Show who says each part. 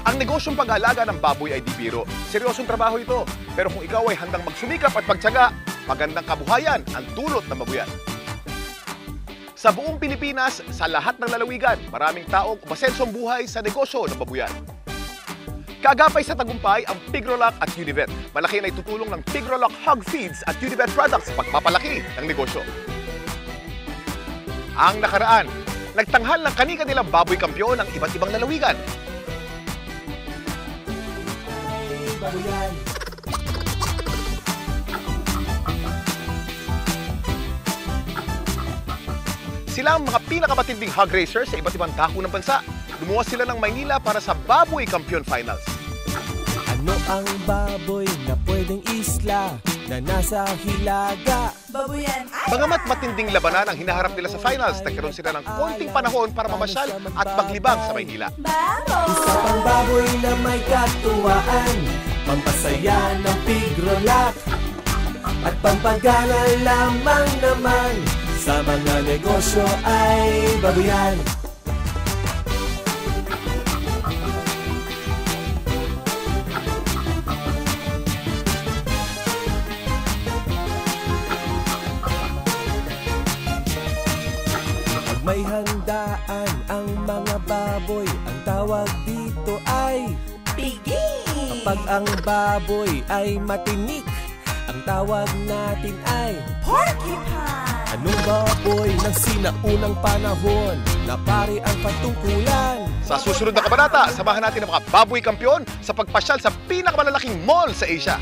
Speaker 1: Ang negosyong pag-aalaga ng baboy ay di biro. Seryosong trabaho ito. Pero kung ikaw ay handang magsumikap at magtiyaga, magandang kabuhayan ang dulot ng mabuyan. Sa buong Pilipinas, sa lahat ng lalawigan, maraming taong umasensong buhay sa negosyo ng babuyan. Kagapay sa tagumpay ang Pigrolac at Univet. Malaki na itutulong ng Pigrolac Hog Feeds at Univet Products sa pagpapalaki ng negosyo. Ang nakaraan, nagtanghal ng kani-kanilang baboy kampyon ng iba't ibang lalawigan.
Speaker 2: Babuyan.
Speaker 1: Sila ang mga pinakamatinding hog racers sa iba't ibang dako ng bansa. Lumuwas sila ng Maynila para sa Baboy Kampiyon Finals.
Speaker 2: Ano ang baboy na pwedeng isla na nasa Hilaga?
Speaker 3: Babuyan ay
Speaker 1: Bagamat matinding labanan ang hinaharap nila sa finals, nagkaroon sila ng konting panahon para mamasyal at maglibang sa Maynila.
Speaker 2: Isa pang baboy na may katuwaan, pampasaya ng Pigrolac at pampagana lamang naman sa mga negosyo ay babuyan. May handaan ang mga baboy, ang tawag dito ay
Speaker 3: pigi.
Speaker 2: kapag ang baboy ay matinik, ang tawag natin ay
Speaker 3: Porcupine.
Speaker 2: anong baboy ng sinaunang panahon na pare ang patungkulan.
Speaker 1: Sa susunod na kabanata, samahan natin ang mga baboy kampiyon sa pagpasyal sa pinakamalalaking mall sa Asia.